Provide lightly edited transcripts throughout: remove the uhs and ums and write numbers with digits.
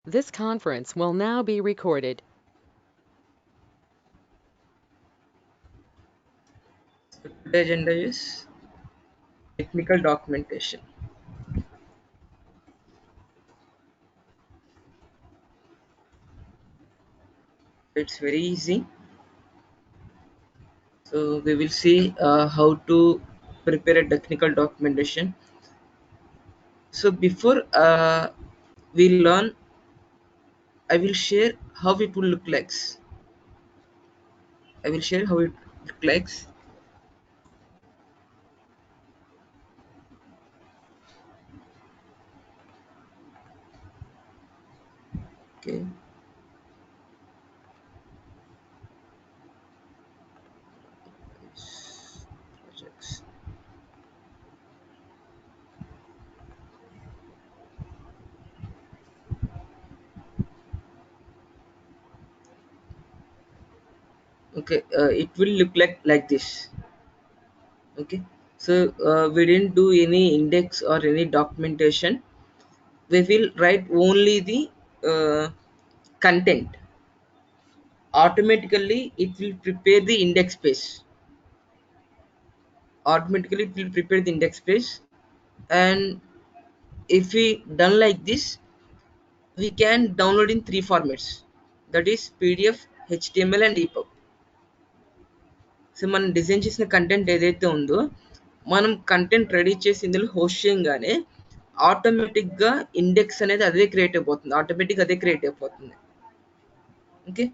This conference will now be recorded. Today agenda is technical documentation. It's very easy. So we will see how to prepare a technical documentation. So before we learn, I will share how it will look like. I will share how it look like. Okay. Projects. Okay. It will look like this. Okay. So we didn't do any index or any documentation. We will write only the content. Automatically it will prepare the index page. Automatically it will prepare the index page. And if we done like this, we can download in three formats, that is PDF, HTML and EPUB. So మనం design చేసిన content ఏదైతే ఉందో మనం content ready చేసి ఇందులో host చేయగానే ఆటోమేటిక్గా index అనేది అదే క్రియేట్ అయిపోతుంది, ఆటోమేటిక్ అదే క్రియేట్ అయిపోతుంది. Okay,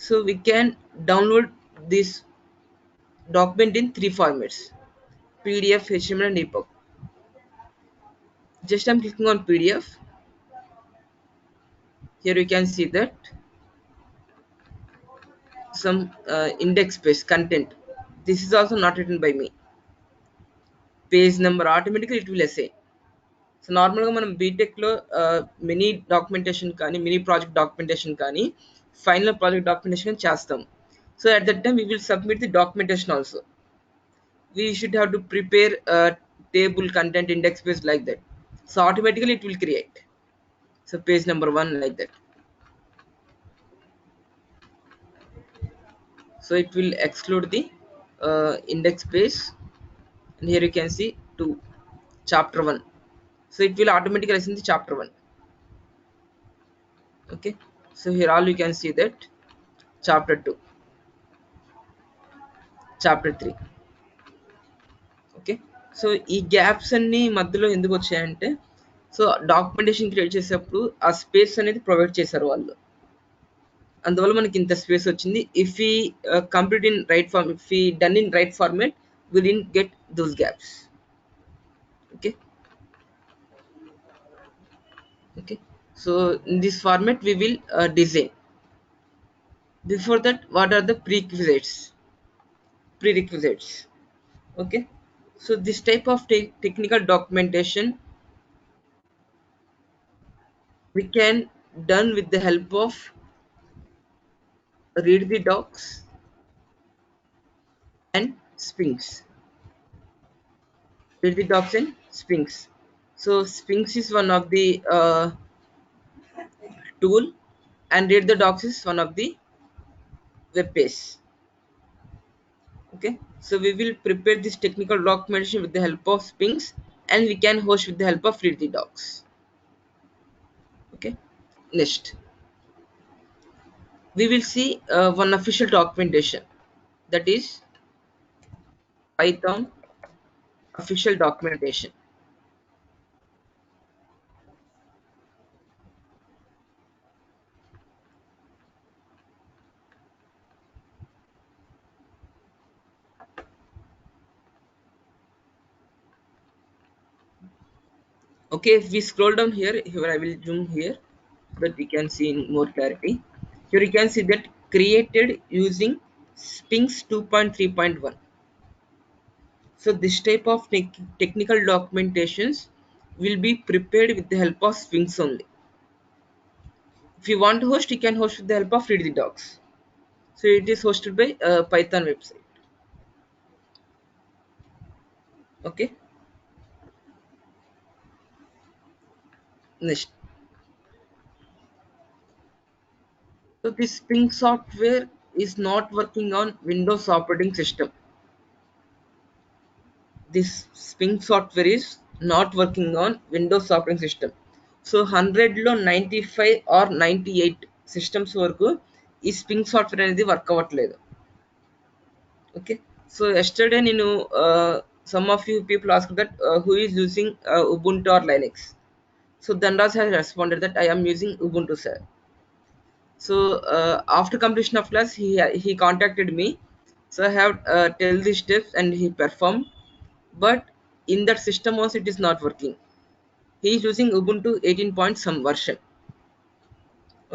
so we can download this document in three formats: PDF, HTML, and EPUB. Just I'm clicking on PDF. Here you can see that some index page content. This is also not written by me. Page number automatically it will assign. So నార్మల్గా మనం బీటెక్లో mini documentation కానీ mini project documentation కానీ final project documentation చేస్తాం. So at that time we will submit the documentation also. We should have to prepare a table content index page like that. So automatically it will create. So page number one like that. So it will exclude the index page, and here you can see 2 chapter 1. So it will automatically assign the chapter 1. Okay, so here all you can see that chapter 2, chapter 3. Okay, so ఈ gaps అన్ని మధ్యలో ఎందుకు వచ్చాయంటే, so documentation create చేసేటప్పుడు ఆ space అనేది provide చేశారు వాళ్ళు, అందువల్ల మనకి ఇంత స్పేస్ వచ్చింది. ఇఫ్ ఈ complete in right form, if ఈ done in right format, we didn't get those gaps. Okay, okay, so in this format we will design. Before that, what are the prerequisites? Okay, so this type of technical documentation we can done with the help of read the docs and Sphinx. Read the docs and Sphinx. So Sphinx is one of the tool, and read the docs is one of the web page. Okay, so we will prepare this technical documentation with the help of Sphinx, and we can host with the help of read the docs. Okay, next we will see one official documentation, that is Python official documentation. Okay, if we scroll down here I will zoom here so that we can see in more clarity. Here you can see that created using Sphinx 2.3.1. So this type of technical documentations will be prepared with the help of Sphinx only. If you want to host, you can host with the help of read the docs. So it is hosted by Python website. Okay, next So this Ping software is not working on Windows operating system. This Ping software is not working on Windows operating system. So 100లో 95 or 98 systems వరకు ఈ స్పింగ్ software అనేది work అవ్వట్లేదు. Okay, so yesterday నేను some of you people ask that who is using Ubuntu or Linux. So Dandas has responded that I am using Ubuntu, sir. So after completion of class, he contacted me. So I have tell the steps and he performed, but in that system also it is not working. He is using Ubuntu 18 point some version.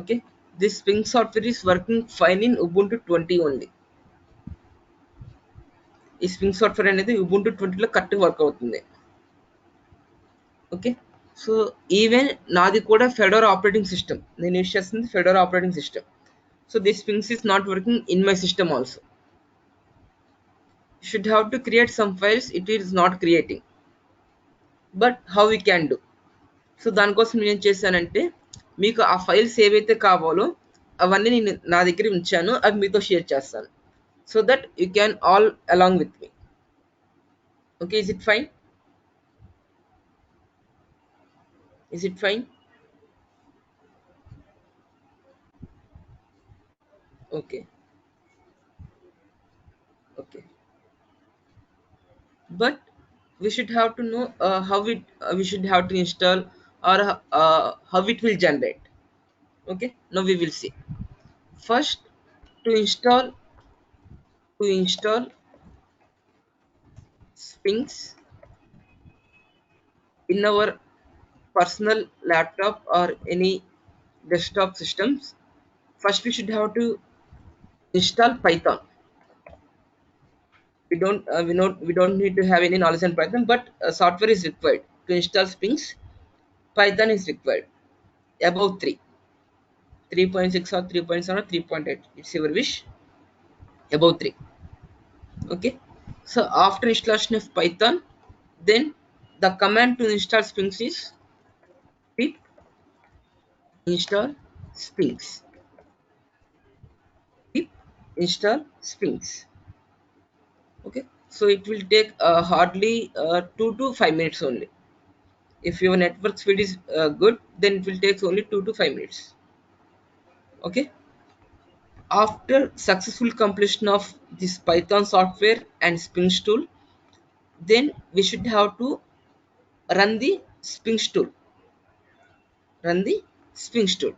Okay, this Ping software is working fine in Ubuntu 20 only. ఈ spring software అనేది Ubuntu 20లో correct work అవుతుంది. Okay, so even నాది కూడా Fedora operating system, నేను use చేస్తుంది Fedora operating system. So this springs is not working in my system also. Should have to create some files, it is not creating, but how we can do. So దానికోసం నేను ఏం చేశానంటే, మీకు ఆ files ఏవైతే కావాలో అవన్నీ నేను నా దగ్గర ఉంచాను, అవి మీతో షేర్ చేస్తాను, so that you can all along with me. Okay, is it fine? Is it fine? Okay, okay. But we should have to know how it we should have to install, or how it will generate. Okay, now we will see. First, to install Sphinx in our personal laptop or any desktop systems, first we should have to install Python. We don't need to have any knowledge in Python, but software is required to install Sphinx. Python is required. Above 3.6 or 3.7 or 3.8, it's your wish. Above 3. Okay, so after installation of Python, then the command to install Sphinx is pip install Sphinx. Pip install Sphinx. Okay, so it will take hardly 2 to 5 minutes only. If your network speed is good, then it will take only 2 to 5 minutes. Okay, after successful completion of this Python software and Sphinx tool, then we should have to run the Sphinx tool. Run the Sphinx tool.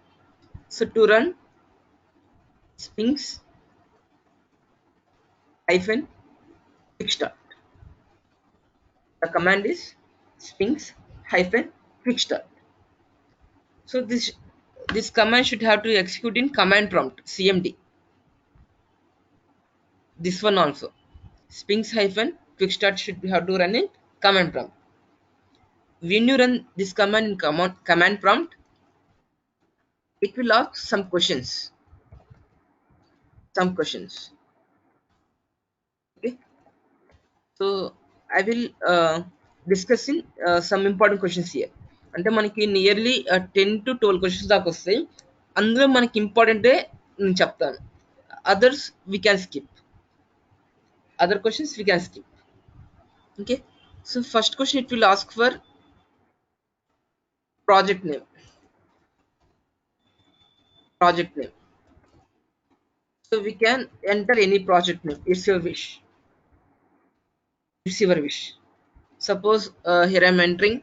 So to run Sphinx hyphen quick start, the command is Sphinx hyphen quick start. So this command should have to execute in command prompt, CMD. This one also, Sphinx hyphen quick start should have to run in command prompt. When you run this command in command prompt, it will ask some questions. Okay, so I will discuss in some important questions here. అంటే మనకి nearly 10 to 12 questions దాకా వస్తాయి. అందులో మనకి ఇంపార్టెంటే నేను చెప్తాను. Others we can skip. Other questions we can skip. Okay, so first question it will ask for project name. So we can enter any project name. It's your wish. Suppose here I'm entering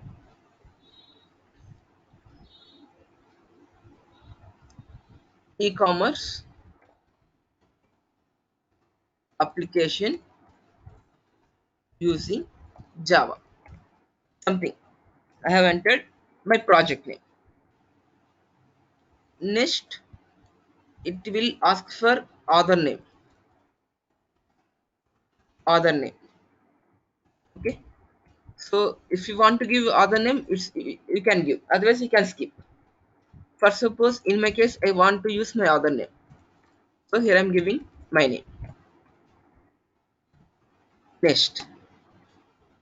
e-commerce application using Java. Something. I have entered my project name. Next, it will ask for author name. Okay. So if you want to give author name, you can give. Otherwise, you can skip. For suppose in my case, I want to use my author name. So here I'm giving my name. Next,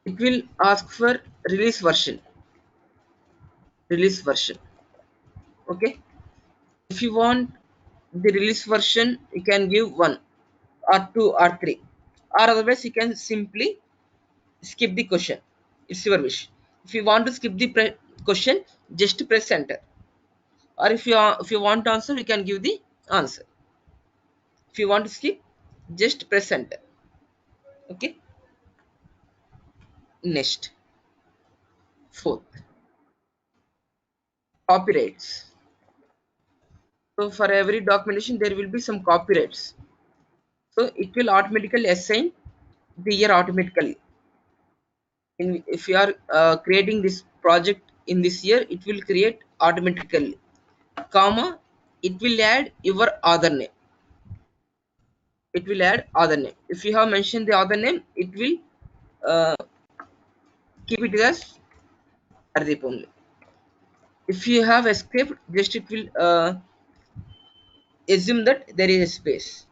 it will ask for release version. Okay. If you want the release version you can give 1 or 2 or 3, or otherwise you can simply skip the question. It's your wish. If you want to skip the question, just press enter, or if you want to answer, you can give the answer. If you want to skip, just press enter. Okay. Next, fourth, copyrights. So for every documentation there will be some copyrights, so it will automatically assign the year automatically. If you are creating this project in this year, it will create automatically, comma, it will add your other name. It will add other name. If you have mentioned the other name, it will uh, keep it as Ardeep only. If you have escaped, just it will assume that there is a space.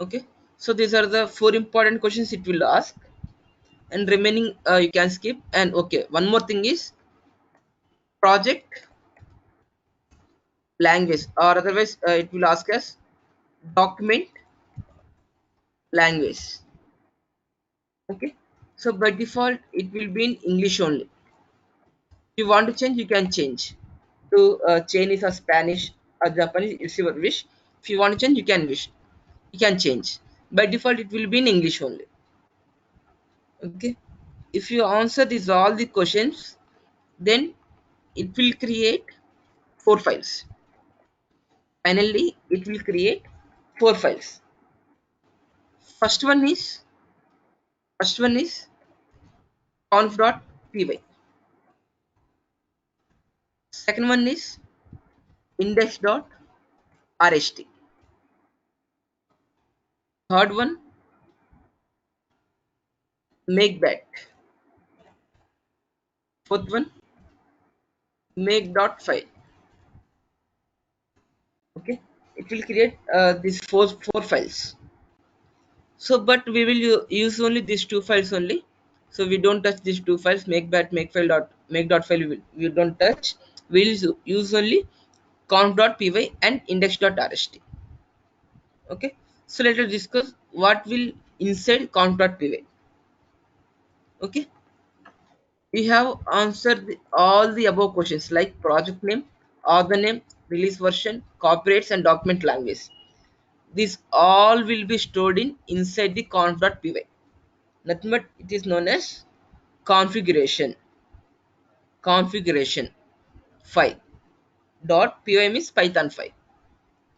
Okay, so these are the 4 important questions it will ask, and remaining you can skip. And okay, one more thing is project language, or otherwise it will ask us document language. Okay, so by default it will be in English only. If you want to change, you can change to Chinese or Spanish or Japanese. It's your wish. If you want to change, you can change. By default it will be in English only. Okay, if you answer these all the questions, then it will create 4 files. Finally it will create 4 files. First one is conf.py. Second one is index.rst. Third one, makebat. Fourth one, make.file. Okay, it will create these four files. So but we will use only these 2 files only. So we don't touch these 2 files, makebat, make.file we don't touch. We'll use only conf.py and index.rst. Okay, so let us discuss what will inside conf.py. Okay, we have answered all the above questions like project name, author name, release version, copyrights, and document language. These all will be stored in inside the conf.py. Nothing but it is known as configuration file. .py means Python file.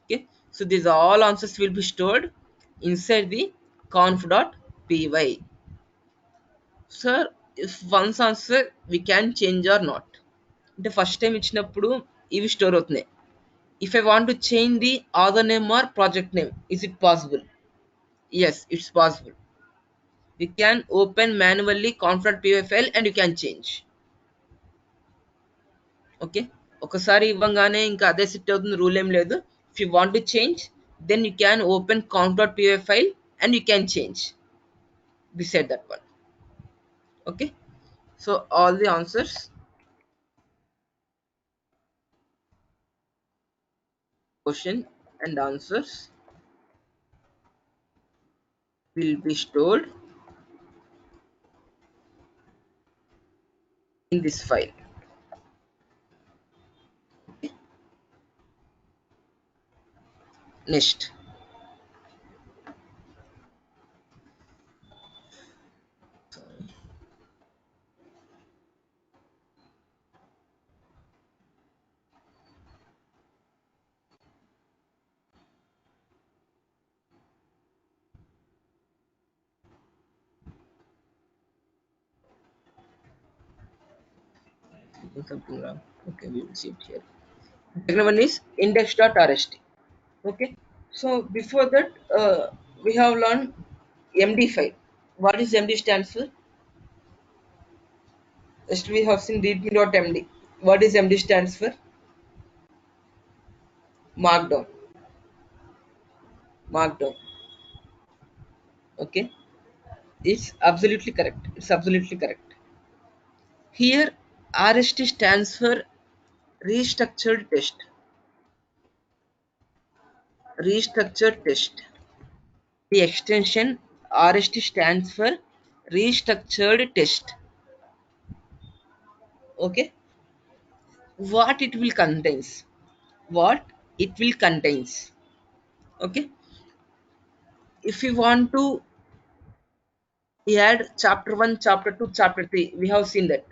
Okay, so these all answers will be stored inside the conf.py. Sir, if once answer we can change or not. అంటే first time ఇచ్చినప్పుడు ఇవి store అవుతున్నాయి. If I want to change the author name or project name, is it possible? Yes, it's possible. You can open manually conf.py file and you can change. Okay, ఒకసారి ఇవ్వంగానే ఇంకా అదే set అవుతుంది rule ఏం లేదు. If you want to change, then you can open conf.py file and you can change beside that one. Okay, so all the answers, question and answers will be stored in this file. Next, something wrong. Okay, we will see it here. Second one is index.rst. Okay, so before that we have learned MD5. What is MD stands for? Just we have seen readme.md. What is MD stands for? Markdown. Markdown. Okay, it's absolutely correct. It's absolutely correct. Here RST stands for restructured test. restructure test. The extension RST stands for restructured test. Okay, what it will contains? What it will contains? Okay, if you want to add chapter 1, chapter 2, chapter 3, we have seen that.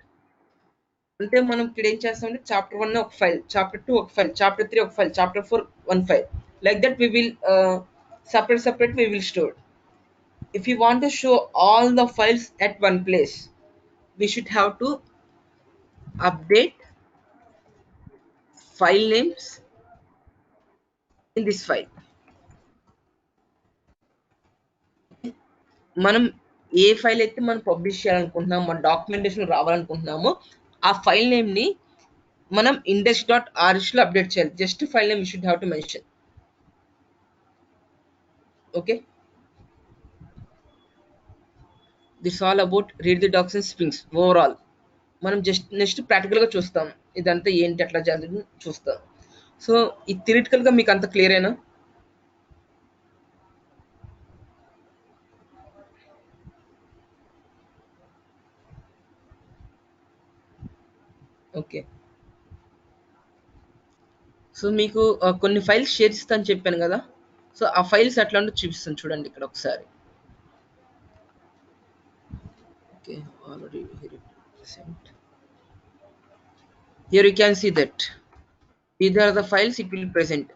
అంటే మనం ఇక్కడ ఏం చేస్తామంటే chapter 1 ఒక file, chapter 2 ఒక file, chapter 3 ఒక file, chapter 4 one file. Like that we will separate we will store. If you want to show all the files at one place, we should have to update file names in this file. మనం ఏ file అయితే మనం publish చేయాలనుకుంటున్నామో, మన documentation రావాలనుకుంటున్నామో ఆ file name ని మనం index.rs లో update చేయాలి. Just file name we should have to mention. Okay, this all about read the docs and springs overall. మనం జస్ట్ నెక్స్ట్ ప్రాక్టికల్ గా చూస్తాం ఇదంతా ఏంటి ఎట్లా జరిగింది చూస్తాం. సో ఈ థియరిటికల్ గా మీకు అంత క్లియర్ అయినా? ఓకే, సో మీకు కొన్ని ఫైల్స్ షేర్ ఇస్తాను చెప్పాను కదా, సో ఆ ఫైల్స్ ఎట్లా ఉంటే చూపిస్తాను చూడండి ఇక్కడ ఒకసారి. Okay, already sent. Here you can see that these are the files it will present.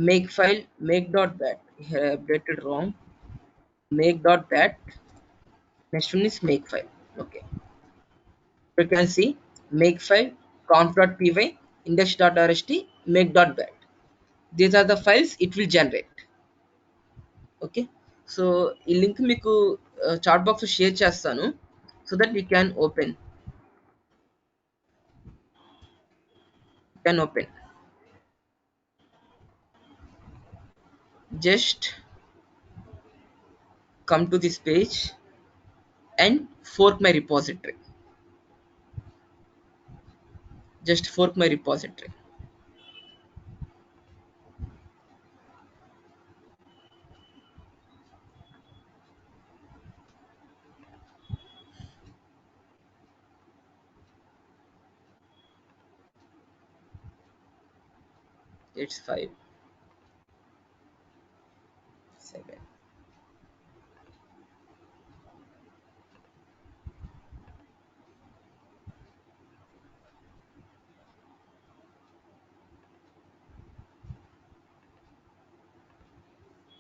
Make file, make.bat, here I updated wrong, make.bat, next one is make file. Okay, you can see make file, conf.py, index.rst, make.bat. These are the files it will generate. Okay, so ఈ link మీకు chat box share చేస్తాను so that you can open. Just come to this page and fork my repository. Just fork my repository. It's 5, 7.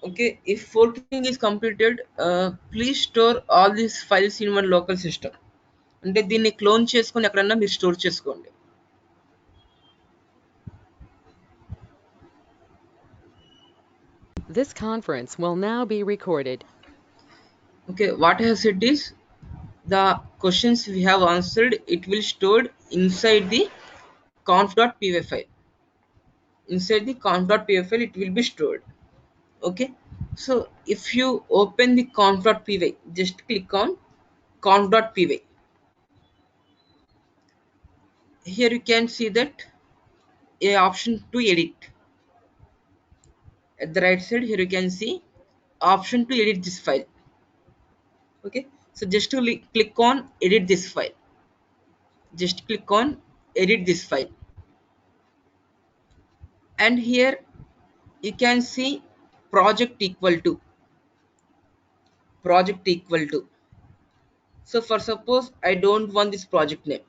Okay, if forking is completed, please store all these files in one local system. అంటే దీన్ని clone చేసుకొని ఎక్కడన్నా మీరు store చేసుకోండి. This conference will now be recorded. Okay, what I have said is the questions we have answered, it will stored inside the conf.py file. Inside the conf.py file it will be stored. Okay, so if you open the conf.py, just click on conf.py. Here you can see that a option to edit. At the right side here you can see option to edit this file. Okay, so just to click on edit this file, just click on edit this file, and here you can see project equal to. So for suppose I don't want this project name,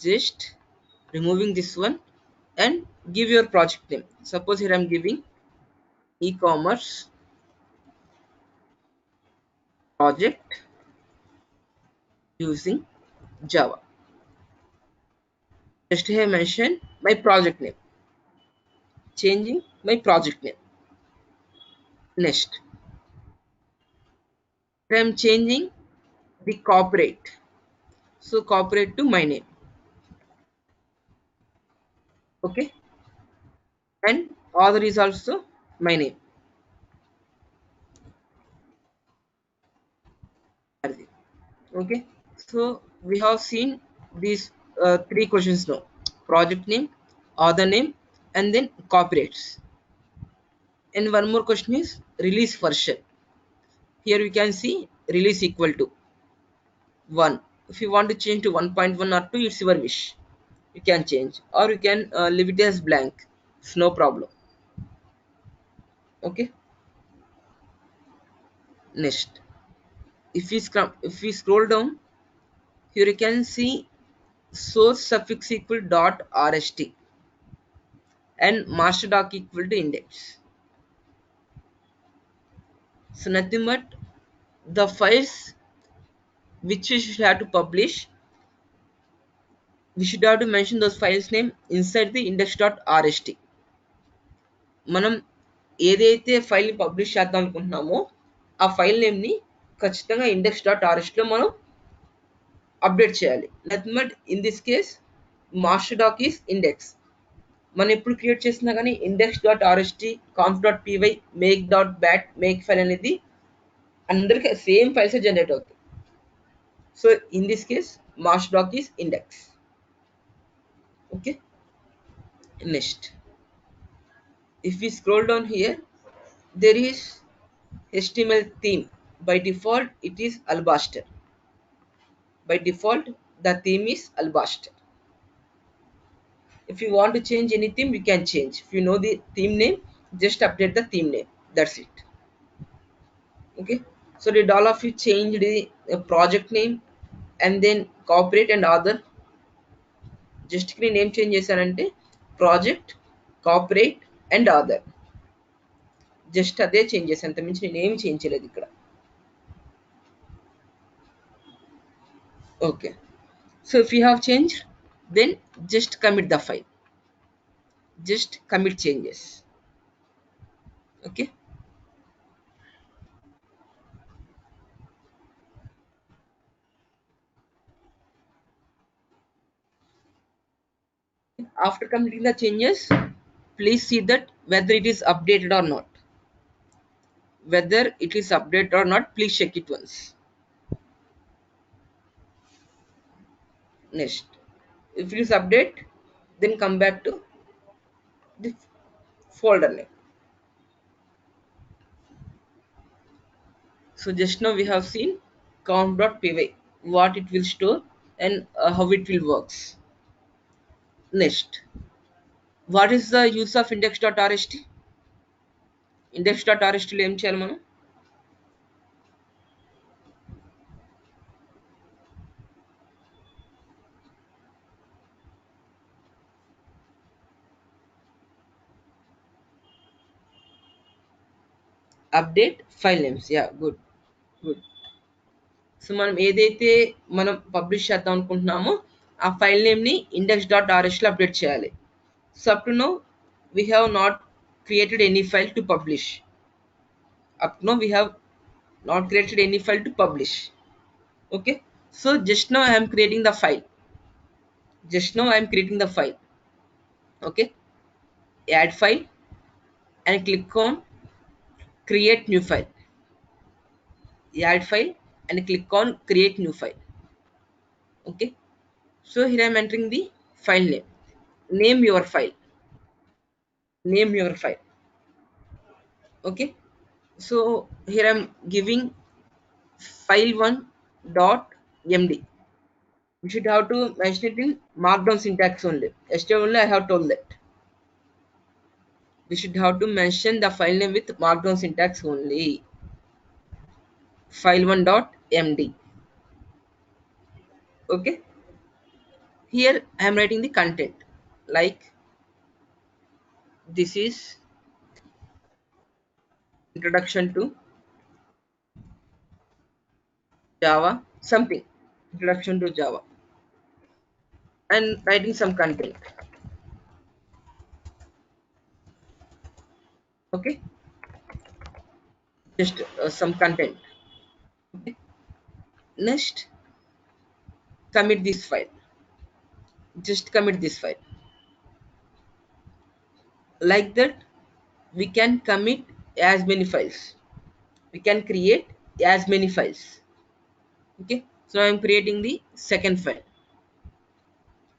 just removing this one and give your project name. Suppose here I'm giving e-commerce project using Java. Just here mention my project name, changing my project name. Next, I'm changing the copyright, so copyright to my name. Okay, and author is also my name. Okay, so we have seen these three questions now: project name, author name, and then copyrights. And one more question is release version. Here we can see release equal to 1. If you want to change to 1.1 or 2, it's your wish. You can change, or you can leave it as blank. It's no problem. Okay. Next, if we scroll down, here you can see source suffix equal dot rst and master doc equal to index. So nothing but the files which we should have to publish, we should have to mention those files name inside the index.rst. మనం ఏదైతే file publish చేద్దాం అనుకుంటున్నామో ఆ file name ని ఖచ్చితంగా index.rst లో మనం update చేయాలి. Nothing but in this case master doc is index. మనం ఎప్పుడు క్రియేట్ చేసినా కానీ index.rst, conf.py, make.bat, make file అనేది అందరికి సేమ్ ఫైల్స్ జనరేట్ అవుతాయి. So in this case master doc is index. Okay. Next, if we scroll down here, there is HTML theme. By default it is Alabaster. By default the theme is Alabaster. If you want to change any theme, you can change. If you know the theme name, just update the theme name, that's it. Okay. So did all of you change the project name and then copyright and other? Just name change చేశారంటే project, copyright and other, just అదే change చేశాను, అంత మించి నేను ఏమి change చేయలేదు ఇక్కడ. Okay. So if you have change, then just commit the file, just commit changes. Okay. After completing the changes, please see that whether it is updated or not. Whether it is updated or not, please check it once. Next, if it is update, then come back to the folder name. So just now we have seen conf.py, what it will store and how it will works. Next, what is the use of index.rst? Index.rst లో ఏం చేయాలి మనం? Update file names. Yeah, good good. So మనం ఏదైతే మనం publish చేద్దాం అనుకుంటున్నామో ఆ ఫైల్ నేమ్ ని index.rs లో అప్డేట్ చేయాలి. So up to know we have not created any file to publish. Up to now we have not created any file to publish. Okay. So just now I am creating the file. Okay. Add file and click on create new file. Add file and click on create new file. Okay. So here I am entering the file name. Name your file. Okay. So here I'm giving file1.md. You should have to mention it in markdown syntax only. Yesterday only I have told that we should have to mention the file name with markdown syntax only. File1.md. Okay. Here I am writing the content, like this is introduction to Java, something, introduction to Java, and writing some content. Okay. Just some content. Okay. Next, commit this file. Just commit this file. Like that, we can commit as many files. We can create as many files. Okay. So I am creating the second file.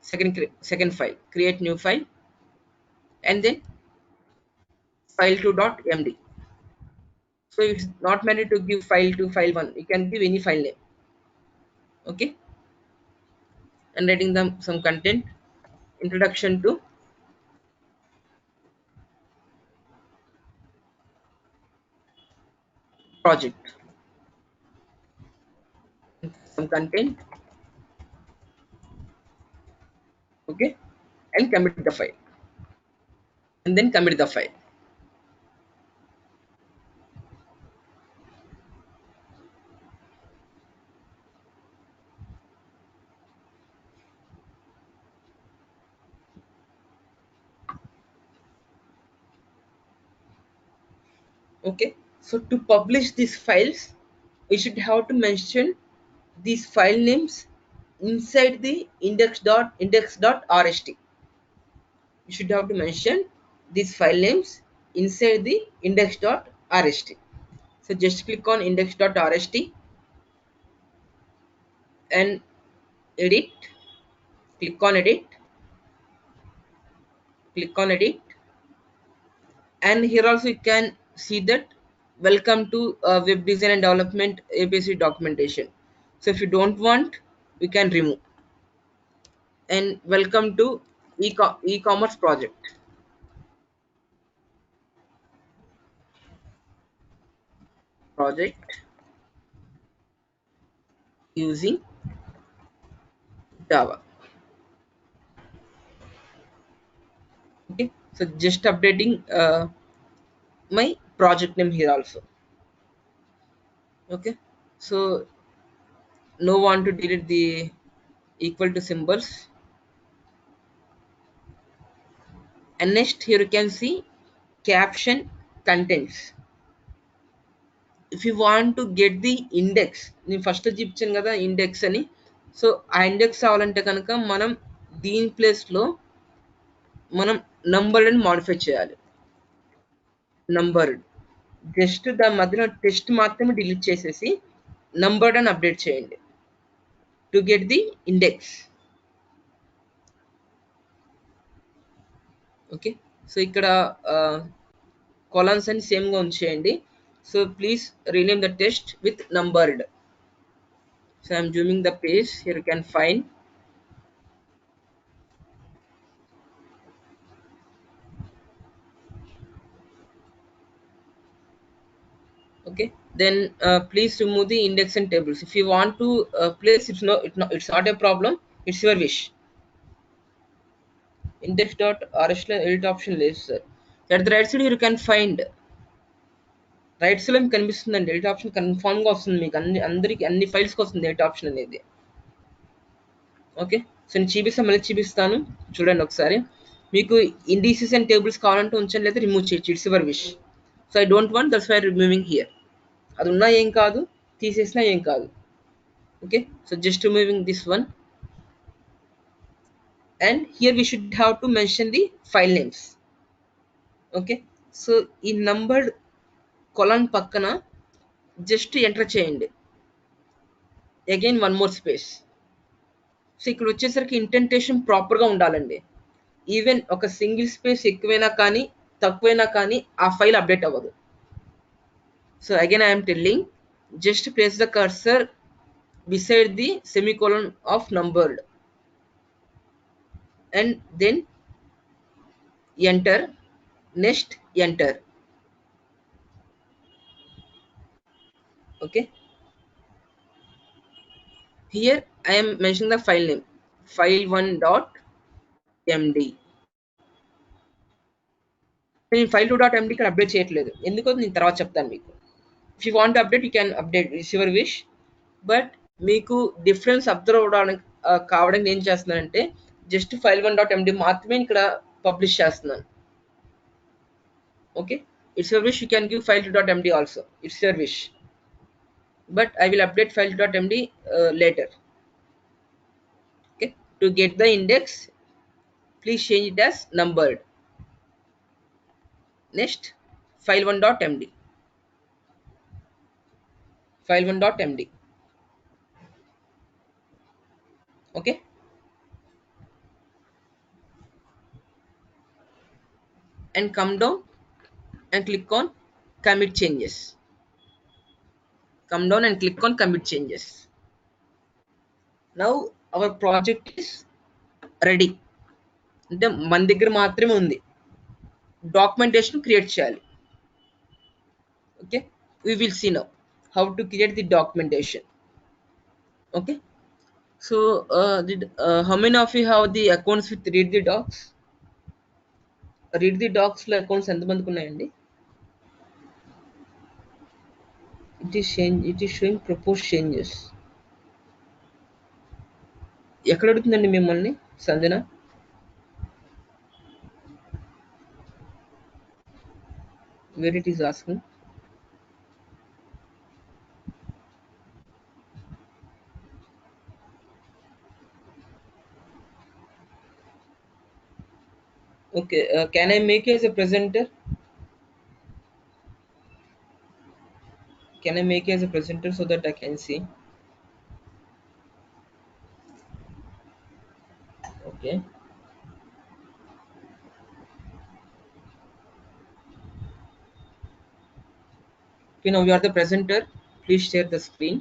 Second file. Create new file. and then file2.md. So it's not meant to give file to file1. You can give any file name. Okay, and writing them some content. Introduction to project. Some content. Okay, and commit the file. And then commit the file. Okay, so to publish these files, we should have to mention these file names inside the index.rst. You should have to mention these file names inside the index.rst. So just click on index.rst and edit. Click on edit. Click on edit, and here also you can see that welcome to web design and development APC documentation. So if you don't want, we can remove. And welcome to e-commerce project. Project using Java. Okay, so just updating my project name here also. Okay, so no want to delete the equal to symbols. And next here you can see caption contents. If you want to get the index, నేను first చూపించాను కదా index అని. So ఆ index అవ్వాలంటే కనుక మనం దీని place లో మనం నంబర్ అని మాడిఫై చేయాలి. నంబర్డ్, జస్ట్ దాని మధ్యలో టెస్ట్ మాత్రమే డిలీట్ చేసేసి నంబర్డ్ అని అప్డేట్ చేయండి to get the index. Okay, so ఇక్కడ కాలమ్స్ అని సేమ్ గా ఉంచేయండి. So please rename the test with numbered. So I'm zooming the page. Here you can find. Okay, then please remove the index and tables. If you want to place, it's not a problem. It's your wish. Index.rs edit option is at the right side. You can find right side లో కనిపిస్తుందండి edit option confirm గా వస్తుంది మీకు అందరికి అన్ని files కి వస్తుంది edit option అనేది. ఓకే, సో నేను మళ్ళీ చూపిస్తాను చూడండి ఒకసారి. మీకు ఇండిసెస్ అండ్ టేబుల్స్ కావాలంటే ఉంచండి, లేదా రిమూవ్ చేయొచ్చు. It's your wish. So I don't want, that's why removing here. అది ఉన్నా ఏం కాదు, తీసేసినా ఏం కాదు. Okay, so just removing this one, and here we should have to mention the file names. Okay, so in numbered column pakkana just enter చేయండి. Again one more space. So ఇక్కడ వచ్చేసరికి ఇంటెంటేషన్ proper గా ఉండాలండి. ఈవెన్ ఒక single space ఎక్కువైనా కానీ తక్కువైనా కానీ ఆ ఫైల్ అప్డేట్ అవ్వదు. So again I'm telling, just place the cursor beside the semicolon of numbered and then enter. Next enter. Okay, here I am mentioning the file name file1.md. నేను file2.md ఇక్కడ update చేయట్లేదు, ఎందుకో నేను తర్వాత చెప్తాను మీకు. If you want update you can update, it's your wish. But మీకు difference observe అవడానికి కావడానికి ఏం చేస్తున్నానంటే జస్ట్ file1.md మాత్రమే ఇక్కడ పబ్లిష్ చేస్తున్నాను. Okay, it's your wish, you can give file2.md also, it's your wish. But I will update file2.md later. Okay, to get the index, please change it as numbered. Next, file1.md. File1.md. Okay, and come down and click on commit changes. Come down and click on commit changes. Now our project is ready. అంటే మన దగ్గర మాత్రమే ఉంది, documentation create చేయాలి. Okay, we will see now how to create the documentation. Okay, so how many of you have the accounts with read the docs? Read the docs లో accounts ఎంతమందికి ఉన్నాయండి? It is showing proposed changes. ఎక్కడ అడుగుతుందండి మిమ్మల్ని Sanjana? Where it is asking? Okay, can I make you as a presenter? Can I make you as a presenter so that I can see? Okay. Okay, now you are the presenter. Please share the screen.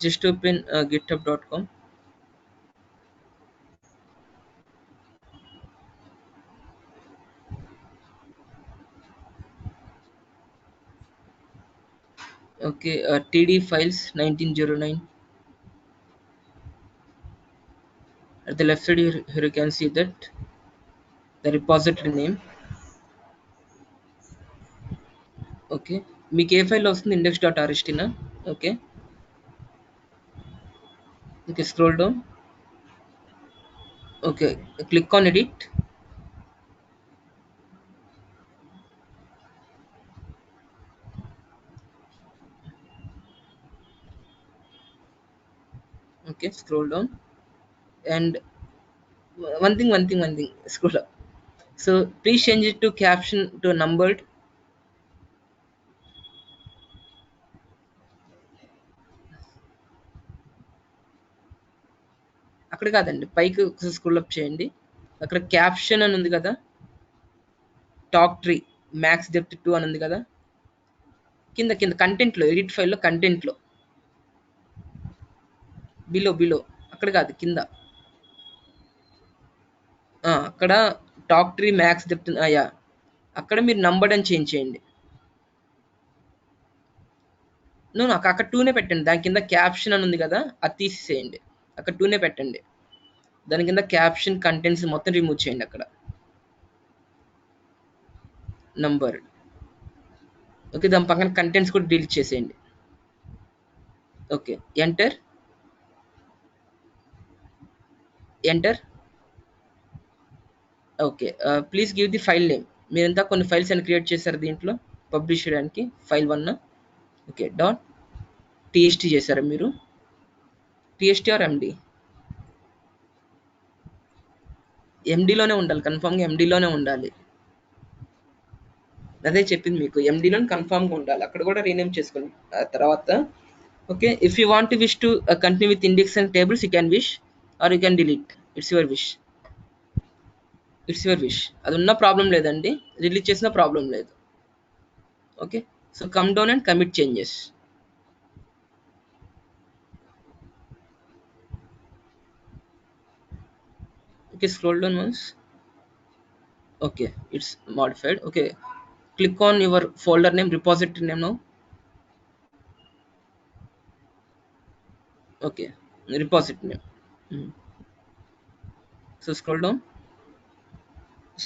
Just open github.com. Okay, TD files 1909. At the left side here you can see that the repository name. Okay, మీకు ఏ file వస్తుంది? index.rst నా? Okay. Okay, scroll down. Okay, click on edit. Okay, scroll down. And one thing, scroll up. So please change it to caption to numbered. అక్కడ కాదండి, పైకి ఒకసారి scroll up చేయండి. అక్కడ caption అని ఉంది కదా, టాక్ ట్రీ మ్యాక్స్ డెప్త్ 2 అని ఉంది కదా, కింద కింద కంటెంట్లో, ఎడిట్ ఫైల్లో కంటెంట్లో బిలో అక్కడ కాదు, కింద అక్కడ talk tree max depth yeah, అక్కడ మీరు నంబర్డ్ అని చేంజ్ చేయండి. నాకు అక్కడ 2నే పెట్టండి. దాని కింద క్యాప్షన్ అని ఉంది కదా, అది తీసేసేయండి. అక్కడ 2నే పెట్టండి. దాని కింద క్యాప్షన్ కంటెంట్స్ మొత్తం రిమూవ్ చేయండి. అక్కడ నంబర్. ఓకే, దాని పక్కన కంటెంట్స్ కూడా డిలీట్ చేసేయండి. Okay, enter. Okay, please give the file name. మీరంతా కొన్ని ఫైల్స్ అని క్రియేట్ చేశారు దీంట్లో పబ్లిష్ చేయడానికి. ఫైల్ 1. ఓకే, డాట్ టీఎస్టీ చేశారా మీరు? టీఎస్టీ ఆర్ ఎండి? ఎండిలోనే ఉండాలి, కన్ఫామ్గా ఎండిలోనే ఉండాలి. అదే చెప్పింది మీకు, ఎండిలోనే కన్ఫామ్గా ఉండాలి. అక్కడ కూడా రీనేమ్ చేసుకోండి తర్వాత. Okay, if you want wish to continue with index and tables, you can wish or you can delete. It's your wish. అది ఉన్న ప్రాబ్లం లేదండి, రిలీజ్ చేసిన ప్రాబ్లం లేదు. Okay, so come down and commit changes. Okay, scroll down once. Okay, it's modified. Okay, click on your folder name, repository name now. Okay, repository name. So scroll down.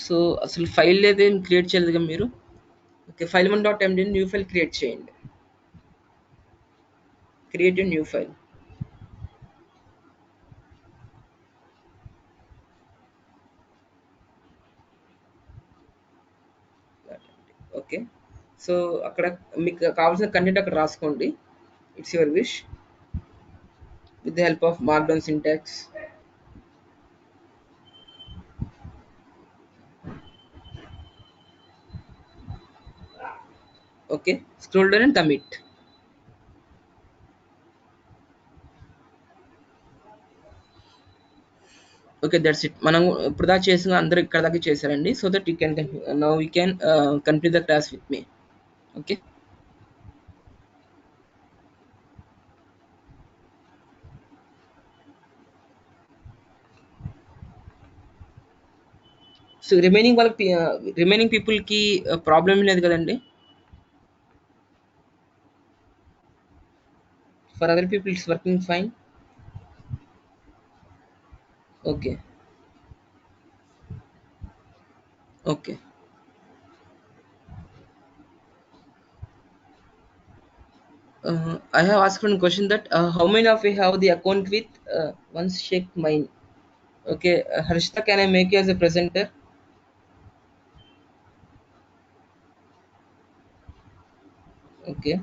So అసలు file లేదేం create చేయలేదుగా మీరు. Okay, file 1.md new file create చేయండి. Create new file. Okay, so అక్కడ మీకు కావాల్సిన content అక్కడ రాసుకోండి. It's your wish with the help of markdown syntax. Okay, scroll down and commit. Okay, that's it. మనం ఇప్పుడు దాకా చేసిన అందరూ ఇక్కడ దాకా చేశారండి. So that you can now you can complete the class with me. Okay, so remaining వాళ్ళకి remaining పీపుల్కి ప్రాబ్లం లేదు కదండి? For other people it's working fine. Okay, okay. I have asked one question that how many of you have the account with once check mine? Okay, Harshita, can I make you as a presenter? Okay.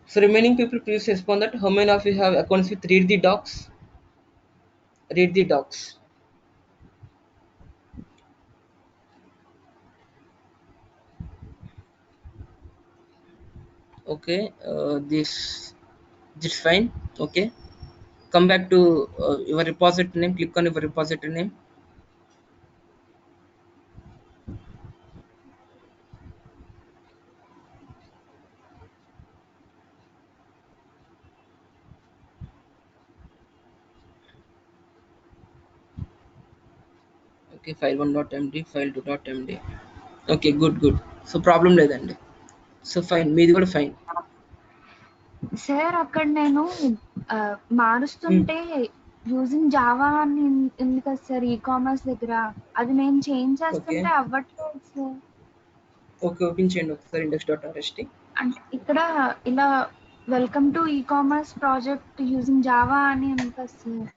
So remaining people, please respond that how many of you have accounts with read the docs? Read the docs. Okay, this fine. Okay, come back to your repository name. Click on your repository name. Okay, file1.md, file2.md. Okay, good. So problem లేదండి. So fine, మీది కూడా fine. Sir అక్కడ నేను మారుస్తుంటే using Java అని ఉంది కదా sir e commerce దగ్గర, అది నేను చేంజ్ చేస్తుంటే అవ్వట్లేదు సార్. ఓకే, ఓపెన్ చేయండి ఒకసారి index.rst. అంటే ఇక్కడ ఇలా welcome to e-commerce project using Java అని ఉంది కదా సార్,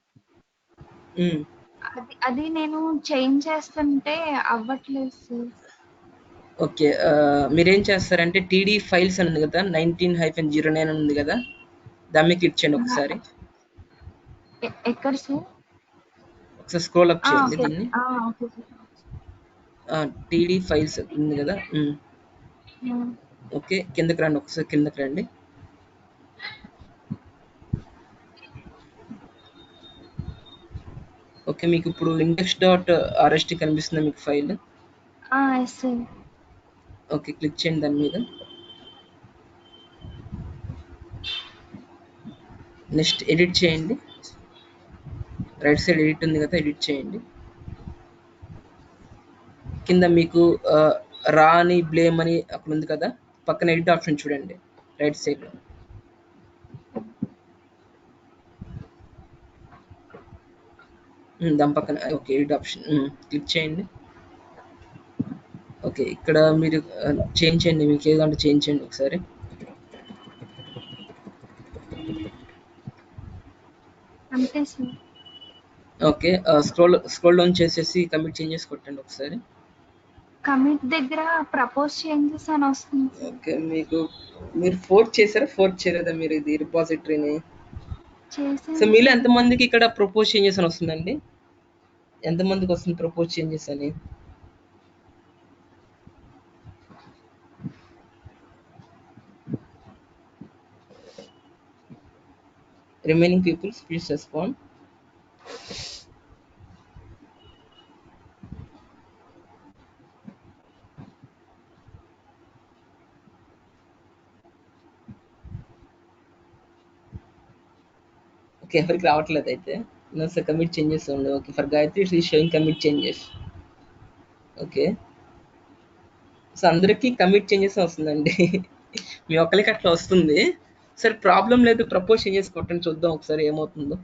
అది నేను చేంజ్ చేస్తుంటే అవ్వట్లేదు సార్. ఓకే, మీరేం చేస్తారంటే టీడీ ఫైల్స్ అని ఉంది కదా, 19-09 అని ఉంది కదా, దాని మీద క్లిక్ చేయండి ఒకసారి. ఎక్కడ సార్? ఒకసారి స్క్రోల్ అప్ చేయండి దీన్ని. Okay sir. టీడీ ఫైల్స్ ఉంది కదా. ఓకే, కిందకి రండి, ఒకసారి కిందకి రండి. ఓకే, మీకు ఇప్పుడు index.rst కనిపిస్తుందా మీకు ఫైల్? సార్. ఓకే, క్లిక్ చేయండి దాని మీద. నెక్స్ట్ ఎడిట్ చేయండి. రైట్ సైడ్ ఎడిట్ ఉంది కదా, ఎడిట్ చేయండి. కింద మీకు రా అని బ్లేమ్ అని అక్కడ ఉంది కదా, పక్కన ఎడిట్ ఆప్షన్ చూడండి రైట్ సైడ్లో. దాని పక్కన ఓకే ఎడిట్ ఆప్షన్ క్లిక్ చేయండి. ఓకే, ఇక్కడ మీరు చేంజ్ చేయండి, మీకు ఏదంటే చేంజ్ చేయండి ఒకసారి. అంతే సార్. ఓకే, స్క్రోల్ డౌన్ చేసేసి కమిట్ చేంజెస్ కొట్టండి ఒకసారి. కమిట్ దగ్గర ప్రపోజ్ చేంజెస్ అని వస్తుంది. ఓకే, మీరు ఫోర్క్ చేశారా, ఫోర్క్ చేయలేదా మీరు ఇది రిపాజిటరీని? సో మీలో ఎంతమందికి ఇక్కడ ప్రపోజ్ చేంజెస్ అని వస్తుందండి? ఎంతమందికి వస్తుంది ప్రపోజ్ చేంజెస్ అని? Remaining peoples please respond. Okay, ఎవరికి రావట్లేదు అయితే. సార్ కమిట్ చేంజెస్ ఉంది. Okay, for Gayatri it's is showing commit changes. Okay, so అందరికీ కమిట్ చేంజెస్ వస్తుందండి. మీ ఒక్కరికి అట్లా వస్తుంది. సరే ప్రాబ్లం లేదు, ప్రపోజ్ చేంజెస్ కొట్టండి చూద్దాం ఒకసారి ఏమవుతుందో.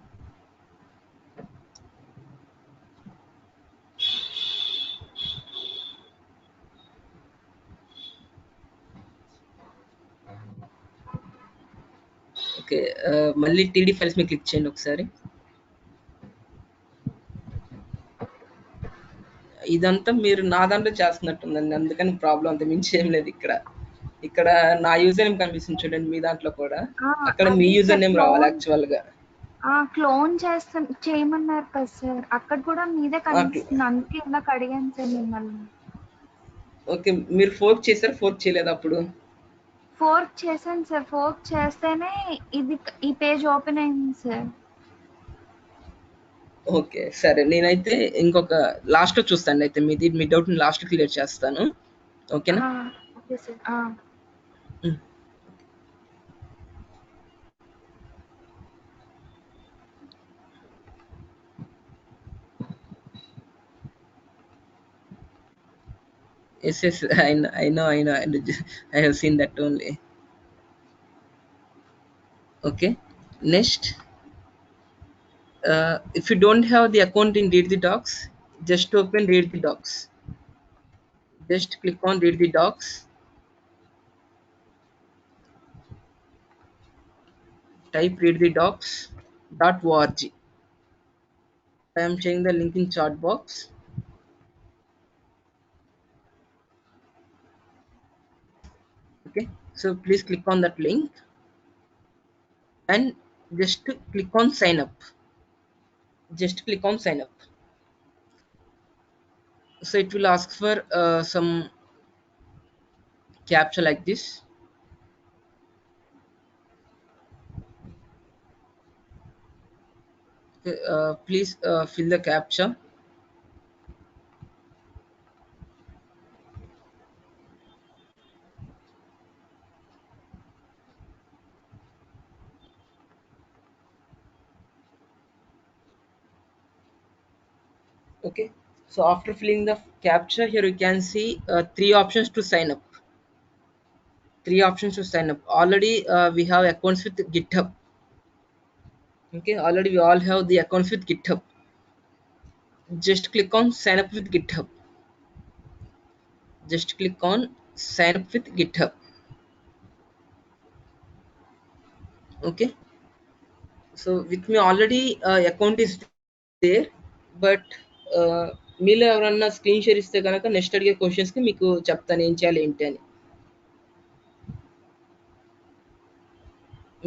ఓకే, మళ్ళీ టీడీ ఫైల్స్ మీద క్లిక్ చేయండి ఒకసారి. ఇదంతా మీరు నా దాంట్లో చేస్తున్నట్టుందండి, అందుకని ప్రాబ్లం అంత మించి ఏం లేదు. ఇక్కడ నా యూజర్ నేమ్ కనిపిస్తుంది చూడండి, మీ దాంట్లో కూడా అక్కడ మీ యూజర్ నేమ్ రావాలి యాక్చువల్ గా. క్లోన్ చేయమన్నారు కదా సార్, అక్కడ కూడా మీదే కనిపిస్తుంది, అందుకే ఇలా అడిగాను సార్ మిమ్మల్ని. ఓకే. మీరు ఫోర్క్ చేసారా? ఫోర్క్ చేయలేదా అప్పుడు? ఫోర్క్ చేశాను సార్. ఫోర్క్ చేస్తేనే ఈ పేజ్ ఓపెన్ అయింది సార్. ఓకే. సరే. నేనైతే ఇంకొక లాస్ట్‌లో చూస్తాను అయితే మీ డౌట్‌ని లాస్ట్‌లో క్లియర్ చేస్తాను. ఓకేనా? Okay sir. హ్మ్. Yes, yes. I know. I have seen that only. Okay. Next, if you don't have the account in Read the Docs, just open Read the Docs. Just click on Read the Docs. Type readthedocs.org. I am sharing the link in chat box. Okay. So please click on that link and just click on sign up. Just click on sign up. So it will ask for some captcha like this. Okay, please fill the captcha. Okay, so after filling the captcha, here you can see three options to sign up. Already we have accounts with GitHub. Okay, already we all have the accounts with GitHub. Just click on sign up with GitHub. Just click on sign up with GitHub. Okay, so with me already account is there, but మీలో ఎవరన్నా screen share ఇస్తే కనుక next అడిగే క్వశ్చన్స్కి మీకు చెప్తాను ఏం చేయాలి ఏంటి అని.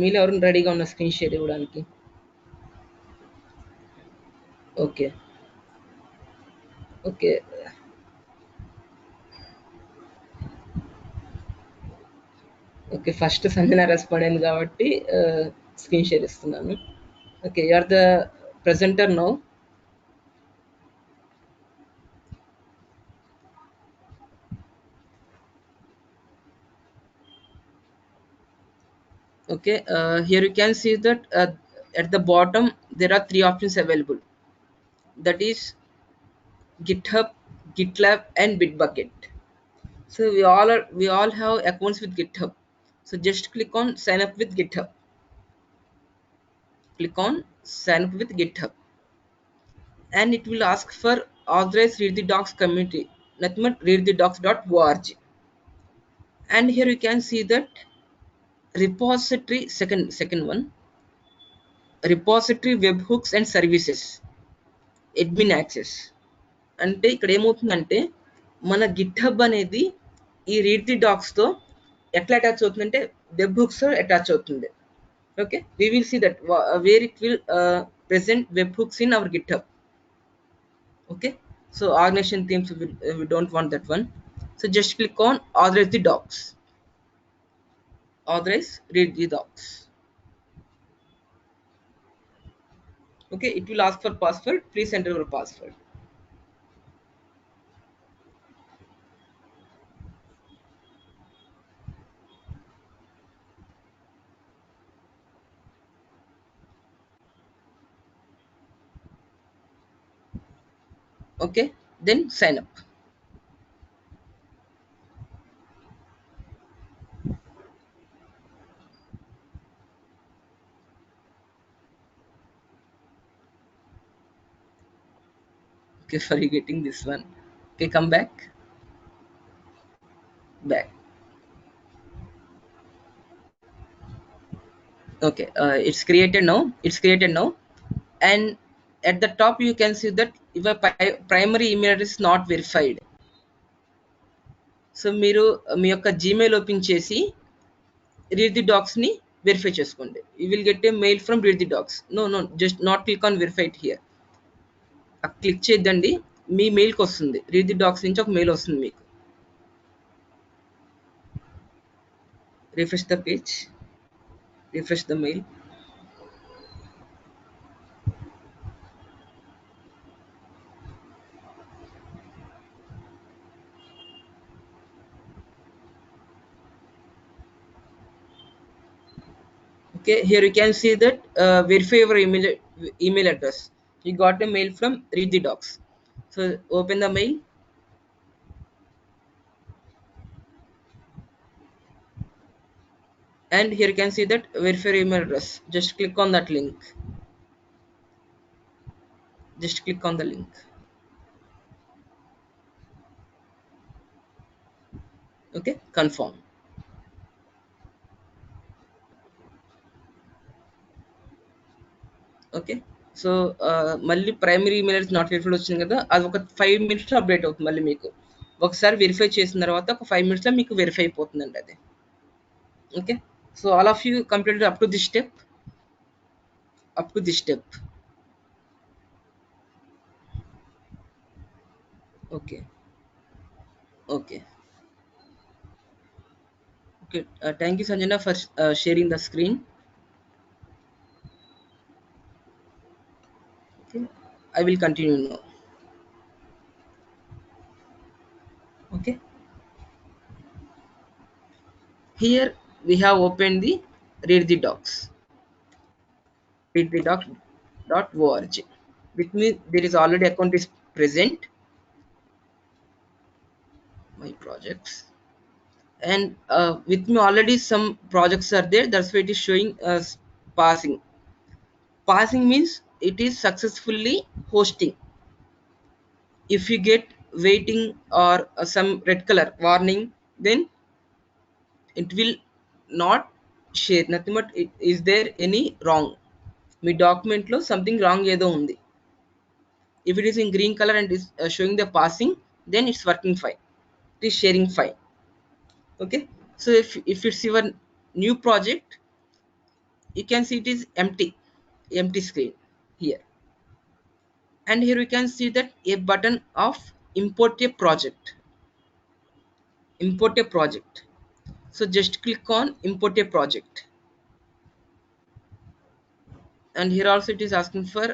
మీలో ఎవరైనా రెడీగా ఉన్న స్క్రీన్ షేర్ ఇవ్వడానికి? Okay. Okay. Okay. First Sanjana respond అయింది కాబట్టి స్క్రీన్ షేర్ ఇస్తున్నాను. Okay. You are the presenter now. Okay, here you can see that at the bottom there are three options available. That is GitHub, GitLab, and Bitbucket. So we all have accounts with GitHub. So just click on sign up with GitHub. Click on sign up with GitHub, and it will ask for authorize Read the Docs community. Nothing but readthedocs.org. And here you can see that repository second one, repository webhooks and services, admin access. అంటే ఇక్కడ ఏమవుతుందంటే మన GitHub అనేది ఈ read the డాక్స్తో ఎట్లా attach అవుతుందంటే web hooks attach అవుతుంది. Okay, we will see that where it will present webhooks in our GitHub. Okay, so organization themes we don't want that one. So just click on authorize the docs. Authorize read the docs. Okay, it will ask for password. Please enter your password. Okay, then sign up. Okay, for you getting this one. Okay, come back. Okay, it's created now, and at the top you can see that if a primary email address is not verified. So మీరు మీ యొక్క Gmail open చేసి read the docs ని verify చేసుకోండి. You will get a mail from read the docs. No just not click on verified here. Click చేద్దండి, మీ మెయిల్కి వస్తుంది. రీడ్ ది డాక్స్ నుంచి ఒక మెయిల్ వస్తుంది మీకు. refresh the page, refresh the mail. Okay, here you can see that verify your email address. You got a mail from read the docs. So open the mail, and here you can see that verify your email address. Just click on that link. Just click on the link. Okay, confirm. Okay. So మళ్ళీ primary email address not verified వచ్చింది కదా, అది ఒక 5 మినిట్స్‌లో update అవుతుంది మళ్ళీ మీకు. ఒకసారి వెరిఫై చేసిన తర్వాత ఒక 5 మినిట్స్‌లో మీకు వెరిఫై అయిపోతుందండి అది. Okay. So all of you completed up to this step. Up to this step. Okay. Okay. Okay. Thank you Sanjana for sharing the screen. Okay. I will continue now. Okay. Here we have opened the read the docs. Read the docs.org. With me there is already account is present. My projects, and with me already some projects are there, that's why it is showing us passing means it is successfully hosting. If you get waiting or some red color warning, then it will not share nothing, but is there any wrong, me document లో something wrong ఏదో ఉంది. If it is in green color and is showing the passing, then it's working fine, it is sharing fine. Okay, so if it's your new project, you can see it is empty screen here, and here we can see that a button of import a project. So just click on import a project, and here also it is asking for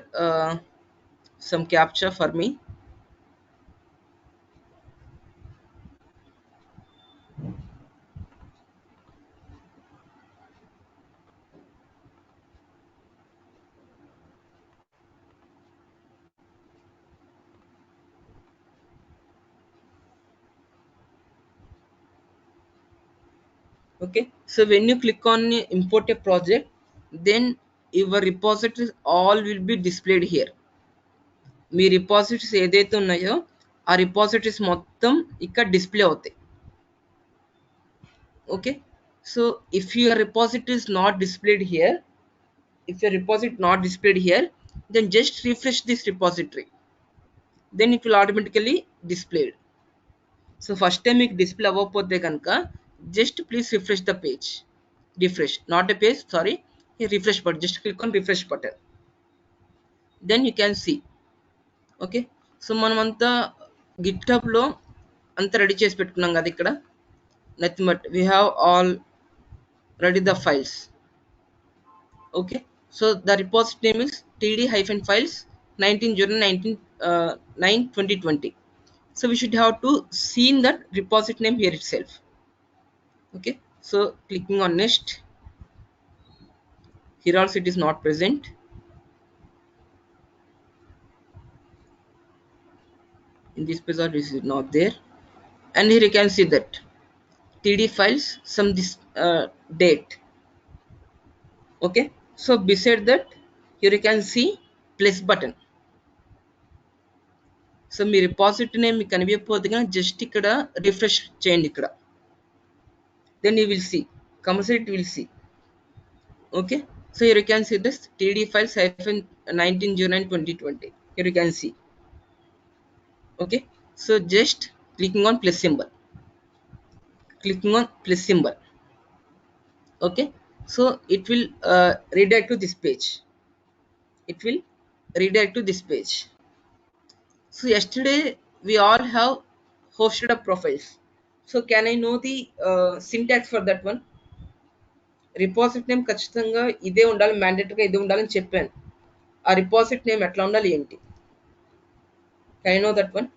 some captcha for me. Okay, so when you click on import a project, then your repositories all will be displayed here. Me repositories ఏదైతే ఉన్నాయో ఆ repositories మొత్తం ఇక్కడ display అవుతాయి. Okay, so if your repository is not displayed here, if your repository not displayed here, then just refresh this repository, then it will automatically displayed. So first time మీకు display అవ్వకపోతే కనుక just please refresh the page. Refresh, not a page, sorry, a refresh button. Just click on refresh button, then you can see. Okay, so మనమంతా GitHub లో అంతా ready చేసి పెట్టుకున్నాం కదా ఇక్కడ. nothing but we have all ready the files. Okay, so the repository name is td-files 19/09/2020. So we should have to see in that repository name here itself. Okay, so clicking on next, here also it is not present. In this page also is not there, and here you can see that td files some this date. Okay, so beside that here you can see plus button. So me repository name మీకు కనిపించకపోతే కానీ just ఇక్కడ refresh చేయండి ఇక్కడ, then you will see compulsory it will see. Okay, so here you can see this td files hyphen 19/09/2020, here you can see. Okay, so just clicking on plus symbol, clicking on plus symbol. Okay, so it will redirect to this page, it will redirect to this page. So yesterday we all have hosted up profiles, so can I know the syntax for that one? Repository name ఖచ్చితంగా ఇదే ఉండాలి, మ్యాండేటరీగా ఇదే ఉండాలని చెప్పాను. ఆ రిపాజిట్ name ఎట్లా ఉండాలి ఏంటి? Can I know that one?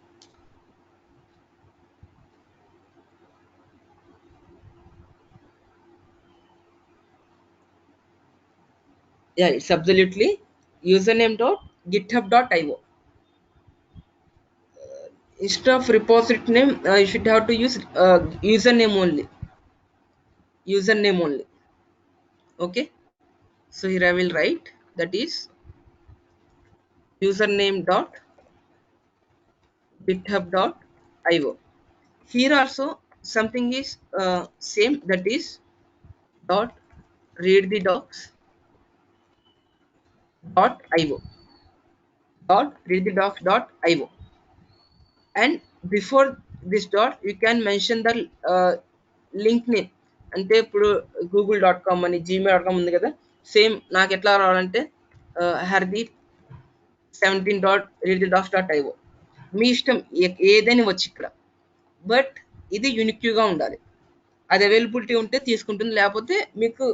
Yeah, it's absolutely username.github.io. Instead of repository name, you should have to use username only. Username only. Okay. So here I will write, that is username.github.io. Here also something is same, that is dot read the docs dot io, dot read the docs dot io. And before this dot you can mention the link name. అంటే ఇప్పుడు google.com అని gmail.com ఉంది కదా, same నాకు ఎట్లా రావాలంటే Hardeep 17.readthedocs.io. మీ ఇష్టం ఏదైనా వచ్చి ఇక్కడ, బట్ ఇది యూనిక్గా ఉండాలి. అది అవైలబిలిటీ ఉంటే తీసుకుంటుంది, లేకపోతే మీకు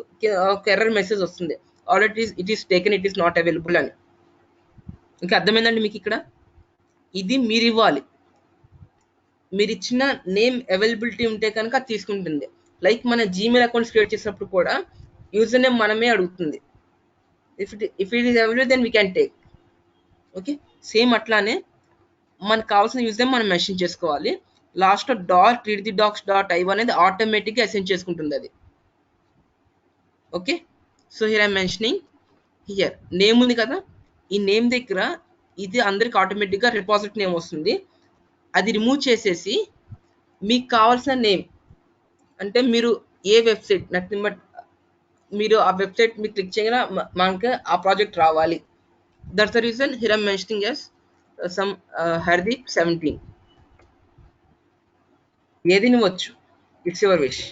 ఒక ఎర్రర్ మెసేజ్ వస్తుంది, already it is taken, it is not available అని. ఇంకా అర్థమైందండి మీకు? ఇక్కడ ఇది మీరు ఇవ్వాలి, మీరు ఇచ్చిన నేమ్ అవైలబిలిటీ ఉంటే కనుక అది తీసుకుంటుంది. లైక్ మన జీమెయిల్ అకౌంట్స్ క్రియేట్ చేసినప్పుడు కూడా యూజర్ నేమ్ మనమే అడుగుతుంది. If it is available then we can take. Okay, same అట్లానే మనకు కావాల్సిన యూజర్ నేమ్ మనం మెన్షన్ చేసుకోవాలి. Last dot read the docs dot I అనేది ఆటోమేటిక్గా అసైన్ చేసుకుంటుంది అది. Okay, so here I mentioning, here name ఉంది కదా, ఈ నేమ్ దగ్గర ఇది అందరికి ఆటోమేటిక్గా రిపాజిట్ నేమ్ వస్తుంది. అది రిమూవ్ చేసేసి మీకు కావాల్సిన నేమ్, అంటే మీరు ఏ వెబ్సైట్ నథింగ్ బట్ మీరు ఆ వెబ్సైట్ మీరు క్లిక్ చేయగా మనకి ఆ ప్రాజెక్ట్ రావాలి. That's the reason here I'm mentioning as some Hardeep 17. ఏది ఇవ్వచ్చు, it's your wish.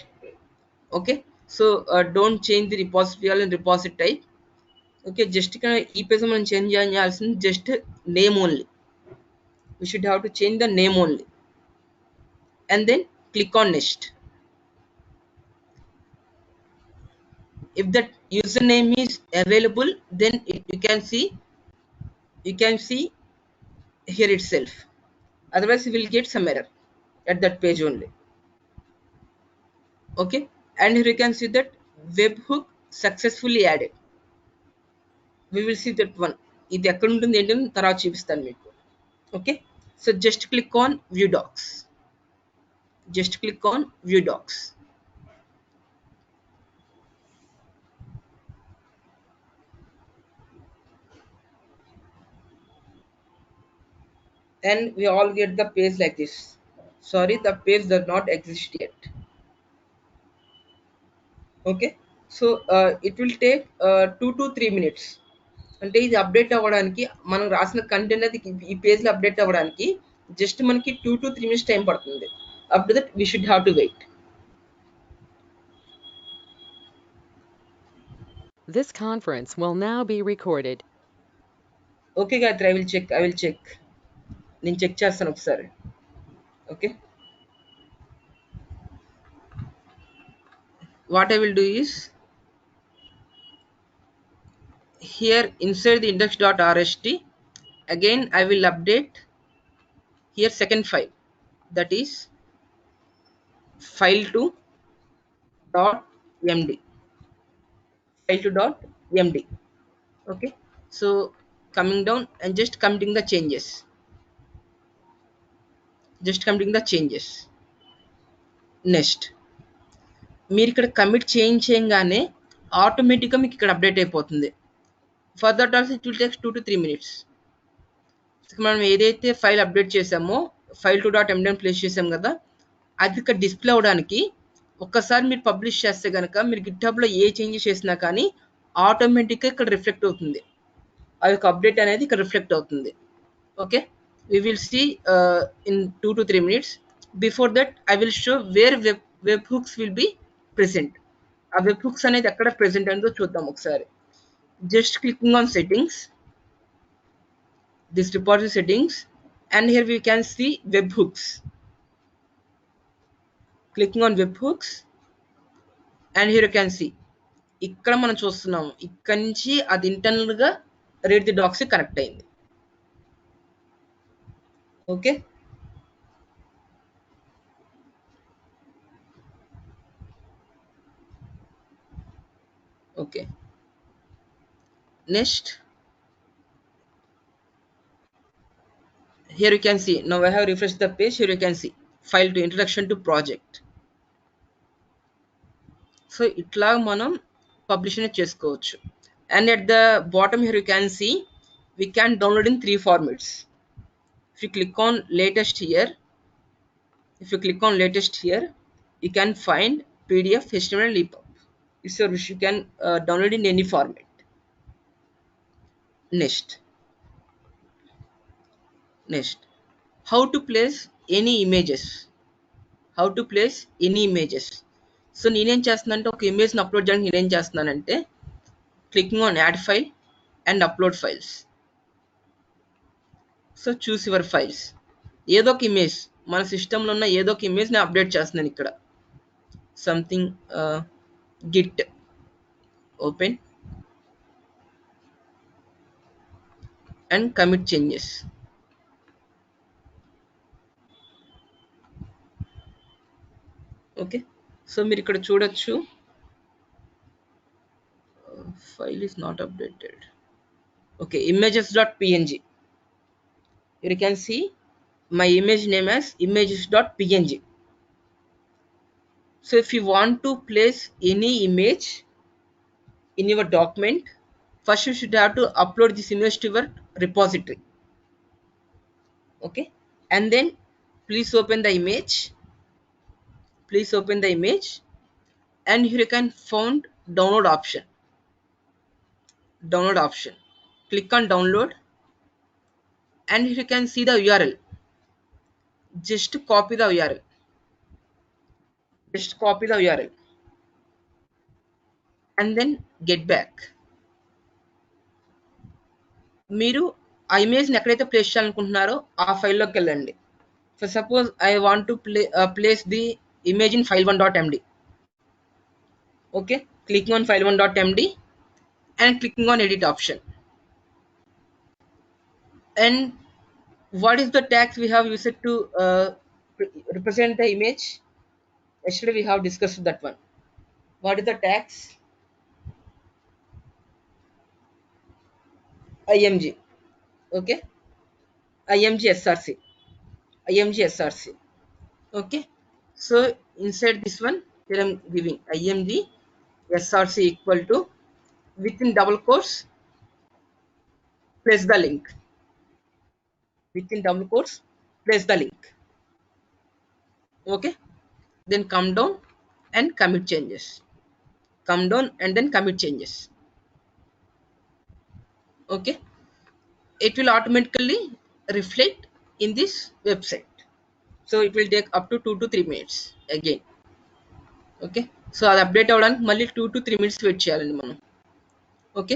Okay, so don't change the repository and repository type. Okay, just ఇక్కడ ఈ పేజ్ మనం చేంజ్ చేయాల్సింది just name only. we should have to change the name only, and then click on next. If that username is available, then you can see here itself, otherwise you will get some error at that page only. Okay, and here you can see that webhook successfully added. We will see that one, ఇది ఎక్కడ ఉంటుంది ఏంటని తర్వాత చూపిస్తాను మీకు. Okay, so just click on view docs, just click on view docs. And we all get the page like this. Sorry, the page does not exist yet. Okay, so it will take 2 to 3 minutes. అంటే ఇది update అవ్వడానికి, మనం రాసిన content అది ఈ పేజ్లో update అవ్వడానికి just మనకి 2 to 3 minutes టైం పడుతుంది. Up to that we should have to wait. This conference will now be recorded. Okay Gayatri, I will check. నేను చెక్ చేస్తాను ఒకసారి. Okay, what I will do is, here inside the index.rst again I will update here second file, that is file2.md. file2.md. okay, so coming down and just committing the changes, next మీరు ఇక్కడ commit చేయంగానే ఆటోమేటిక్గా మీకు ఇక్కడ update అయిపోతుంది. For that also it will takes 2 to 3 minutes. మనం ఏదైతే file update చేసామో file2.md అని ప్లేస్ చేసాం కదా, అది ఇక్కడ డిస్ప్లే అవడానికి ఒక్కసారి మీరు పబ్లిష్ చేస్తే కనుక మీరు గిట్హబ్లో ఏ చేంజెస్ చేసినా కానీ ఆటోమేటిక్గా ఇక్కడ రిఫ్లెక్ట్ అవుతుంది, ఆ యొక్క అప్డేట్ అనేది ఇక్కడ రిఫ్లెక్ట్ అవుతుంది. Okay, we will see in 2 to 3 minutes. Before that I will show where webhooks will be present. ఆ webhooks అనేది ఎక్కడ ప్రెసెంట్ అయిందో చూద్దాం ఒకసారి. Just clicking on settings, this repository settings, and here we can see webhooks. Clicking on webhooks, and here you can see ఇక్కడ మనం చూస్తున్నాము ఇక్కడ నుంచి అది ఇంటర్నల్ గా రీడ్ ది డాక్స్ కనెక్ట్ అయింది. Okay, okay. Next, here you can see, now I have refreshed the page. Here you can see file to introduction to project. So ఇట్లా మనం పబ్లిష్ అనేది చేసుకోవచ్చు. And at the bottom here you can see we can download in 3 formats. If you click on latest here, you can find PDF, HTML and EPUB. It's your wish, you can download in any format. Next, how to place any images. So నేనేం చేస్తున్నానంటే ఒక ఇమేజ్ని upload చేయడానికి నేనేం చేస్తున్నానంటే clicking on add file and upload files. So choose your files. ఏదో ఒక image, మన సిస్టంలో ఉన్న ఏదో ఒక ఇమేజ్ నేను అప్డేట్ చేస్తున్నాను ఇక్కడ. Something Git open and commit changes. Okay, so మీరు ఇక్కడ చూడొచ్చు file is not updated. Okay, images.png. You can see my image name as images.png. So if you want to place any image in your document, first you should have to upload this image to your repository. Okay, and then please open the image, and here you can find download option. Click on download, and here you can see the URL. Just copy the URL. And then get back. మీరు ఆ ఇమేజ్ని ఎక్కడైతే place చేయాలనుకుంటున్నారో ఆ ఫైల్లోకి వెళ్ళండి. For suppose I want to place the image in file1.md. okay, clicking on file1.md and clicking on edit option. And what is the tags we have used to represent the image? Yesterday we have discussed that one. What is the tags? img. Okay, img src. Okay, so inside this one here I'm giving img src equal to, within double quotes, place the link. Okay, then come down and commit changes. Okay, it will automatically reflect in this website. So it will take up to 2 to 3 minutes again. Okay, so అది update అవ్వడానికి మళ్ళీ 2 to 3 minutes wait చేయాలండి మనం. Okay.